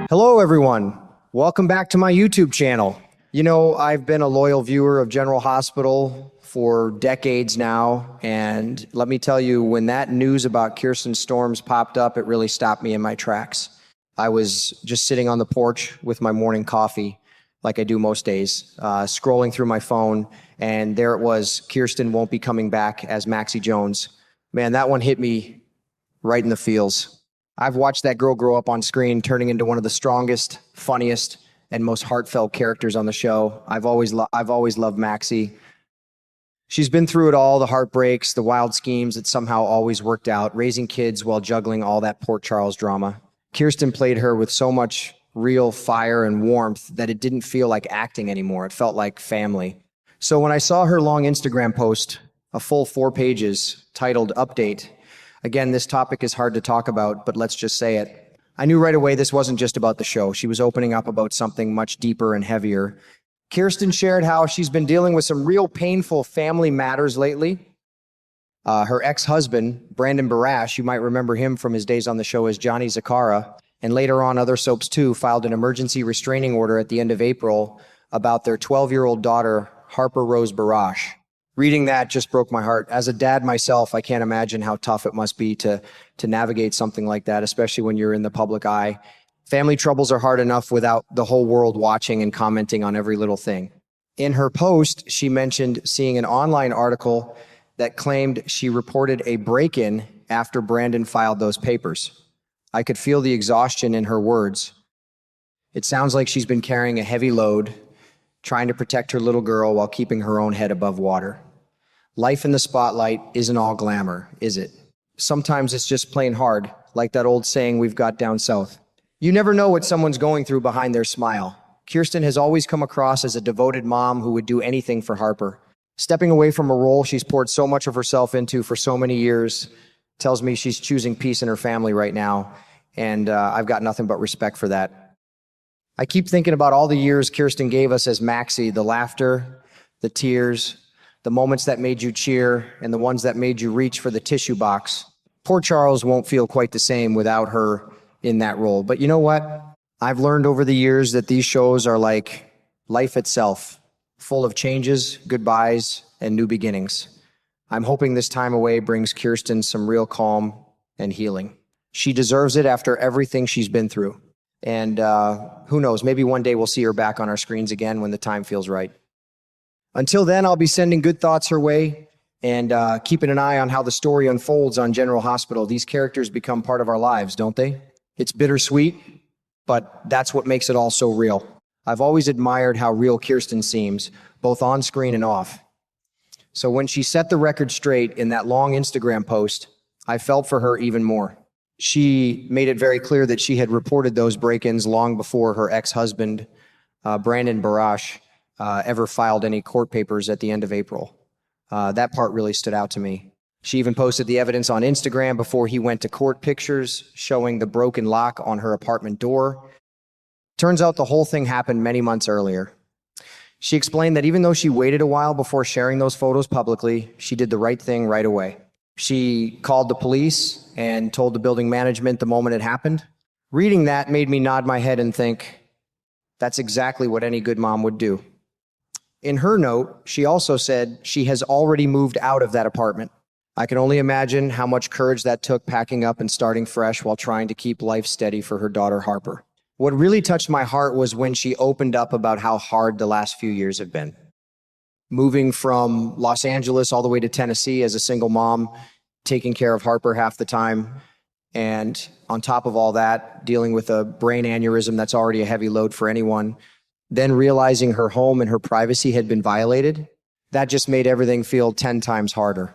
Hello, everyone. Welcome back to my YouTube channel. You know, I've been a loyal viewer of General Hospital for decades now, and let me tell you, when that news about Kirsten Storms popped up, it really stopped me in my tracks. I was just sitting on the porch with my morning coffee, like I do most days, scrolling through my phone, and there it was, Kirsten won't be coming back as Maxie Jones. Man, that one hit me right in the feels. I've watched that girl grow up on screen, turning into one of the strongest, funniest, and most heartfelt characters on the show. I've always loved Maxie. She's been through it all, the heartbreaks, the wild schemes that somehow always worked out, raising kids while juggling all that Port Charles drama. Kirsten played her with so much real fire and warmth that it didn't feel like acting anymore. It felt like family. So when I saw her long Instagram post, a full 4 pages, titled Update, again, this topic is hard to talk about, but let's just say it. I knew right away this wasn't just about the show. She was opening up about something much deeper and heavier. Kirsten shared how she's been dealing with some real painful family matters lately. Her ex-husband, Brandon Barash, you might remember him from his days on the show as Johnny Zakara, and later on other soaps too, filed an emergency restraining order at the end of April about their 12-year-old daughter, Harper Rose Barash. Reading that just broke my heart. As a dad myself, I can't imagine how tough it must be to navigate something like that, especially when you're in the public eye. Family troubles are hard enough without the whole world watching and commenting on every little thing. In her post, she mentioned seeing an online article that claimed she reported a break-in after Brandon filed those papers. I could feel the exhaustion in her words. It sounds like she's been carrying a heavy load, trying to protect her little girl while keeping her own head above water. Life in the spotlight isn't all glamour, is it? Sometimes it's just plain hard, like that old saying we've got down south. You never know what someone's going through behind their smile. Kirsten has always come across as a devoted mom who would do anything for Harper. Stepping away from a role she's poured so much of herself into for so many years tells me she's choosing peace in her family right now, and I've got nothing but respect for that. I keep thinking about all the years Kirsten gave us as Maxie, the laughter, the tears, the moments that made you cheer, and the ones that made you reach for the tissue box. Poor Charles won't feel quite the same without her in that role. But you know what? I've learned over the years that these shows are like life itself, full of changes, goodbyes, and new beginnings. I'm hoping this time away brings Kirsten some real calm and healing. She deserves it after everything she's been through. And who knows, maybe one day we'll see her back on our screens again when the time feels right. Until then, I'll be sending good thoughts her way and keeping an eye on how the story unfolds on General Hospital. These characters become part of our lives, don't they? It's bittersweet, but that's what makes it all so real. I've always admired how real Kirsten seems, both on screen and off. So when she set the record straight in that long Instagram post, I felt for her even more. She made it very clear that she had reported those break-ins long before her ex-husband, Brandon Barash, ever filed any court papers at the end of April. That part really stood out to me. She even posted the evidence on Instagram before he went to court, pictures showing the broken lock on her apartment door. Turns out the whole thing happened many months earlier. She explained that even though she waited a while before sharing those photos publicly, she did the right thing right away. She called the police and told the building management the moment it happened. Reading that made me nod my head and think, that's exactly what any good mom would do. In her note, she also said she has already moved out of that apartment. I can only imagine how much courage that took, packing up and starting fresh while trying to keep life steady for her daughter Harper. What really touched my heart was when she opened up about how hard the last few years have been. Moving from Los Angeles all the way to Tennessee as a single mom, taking care of Harper half the time, and on top of all that, dealing with a brain aneurysm that's already a heavy load for anyone, then realizing her home and her privacy had been violated, that just made everything feel 10 times harder.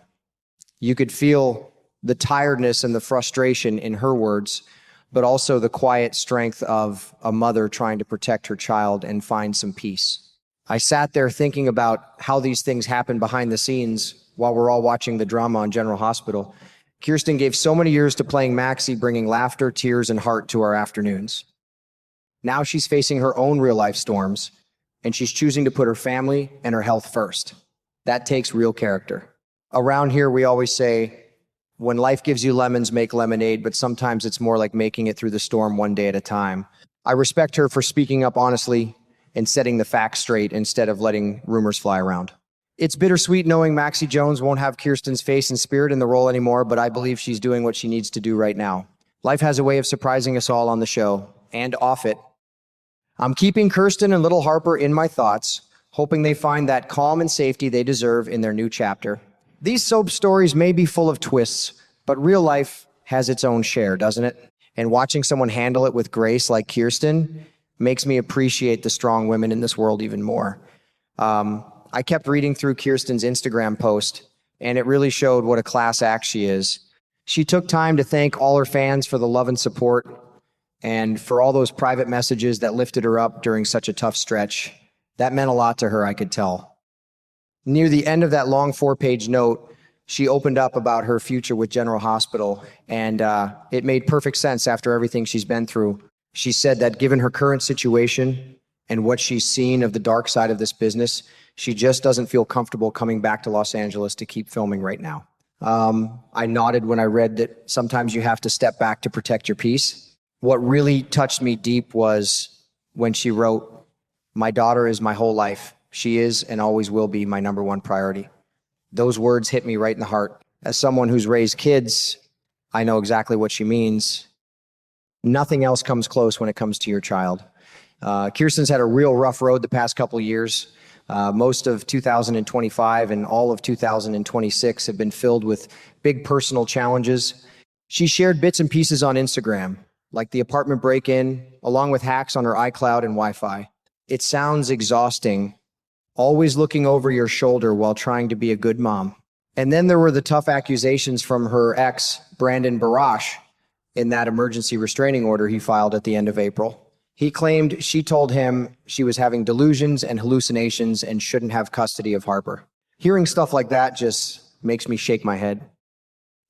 You could feel the tiredness and the frustration in her words, but also the quiet strength of a mother trying to protect her child and find some peace. I sat there thinking about how these things happen behind the scenes while we're all watching the drama on General Hospital. Kirsten gave so many years to playing Maxie, bringing laughter, tears, and heart to our afternoons. Now she's facing her own real-life storms, and she's choosing to put her family and her health first. That takes real character. Around here, we always say, when life gives you lemons, make lemonade, but sometimes it's more like making it through the storm one day at a time. I respect her for speaking up honestly and setting the facts straight instead of letting rumors fly around. It's bittersweet knowing Maxie Jones won't have Kirsten's face and spirit in the role anymore, but I believe she's doing what she needs to do right now. Life has a way of surprising us all on the show and off it. I'm keeping Kirsten and little Harper in my thoughts, hoping they find that calm and safety they deserve in their new chapter. These soap stories may be full of twists, but real life has its own share, doesn't it? And watching someone handle it with grace like Kirsten makes me appreciate the strong women in this world even more. I kept reading through Kirsten's Instagram post, and it really showed what a class act she is. She took time to thank all her fans for the love and support and for all those private messages that lifted her up during such a tough stretch. That meant a lot to her, I could tell. Near the end of that long 4-page note, she opened up about her future with General Hospital, and it made perfect sense after everything she's been through. She said that given her current situation and what she's seen of the dark side of this business, she just doesn't feel comfortable coming back to Los Angeles to keep filming right now. I nodded when I read that sometimes you have to step back to protect your peace. What really touched me deep was when she wrote, "My daughter is my whole life. She is and always will be my number one priority." Those words hit me right in the heart. As someone who's raised kids, I know exactly what she means. Nothing else comes close when it comes to your child. Kirsten's had a real rough road the past couple of years. Most of 2025 and all of 2026 have been filled with big personal challenges. She shared bits and pieces on Instagram, like the apartment break-in, along with hacks on her iCloud and Wi-Fi. It sounds exhausting, always looking over your shoulder while trying to be a good mom. And then there were the tough accusations from her ex, Brandon Barash, in that emergency restraining order he filed at the end of April. He claimed she told him she was having delusions and hallucinations and shouldn't have custody of Harper. Hearing stuff like that just makes me shake my head.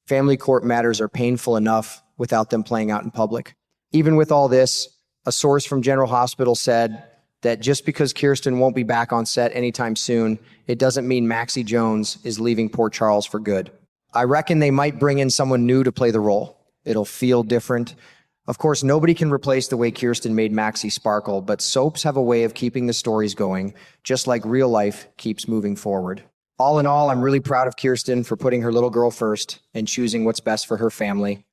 Family court matters are painful enough without them playing out in public. Even with all this, a source from General Hospital said that just because Kirsten won't be back on set anytime soon, it doesn't mean Maxie Jones is leaving Port Charles for good. I reckon they might bring in someone new to play the role. It'll feel different. Of course, nobody can replace the way Kirsten made Maxie sparkle, but soaps have a way of keeping the stories going, just like real life keeps moving forward. All in all, I'm really proud of Kirsten for putting her little girl first and choosing what's best for her family.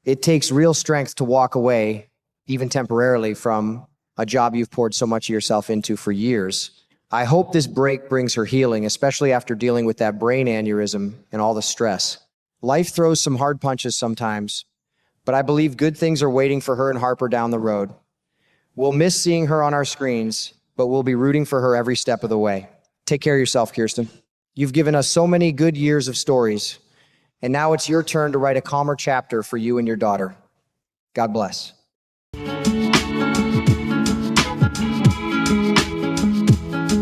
It takes real strength to walk away, even temporarily, from a job you've poured so much of yourself into for years. I hope this break brings her healing, especially after dealing with that brain aneurysm and all the stress. Life throws some hard punches sometimes, but I believe good things are waiting for her and Harper down the road. We'll miss seeing her on our screens, but we'll be rooting for her every step of the way. Take care of yourself, Kirsten. You've given us so many good years of stories, and now it's your turn to write a calmer chapter for you and your daughter. God bless.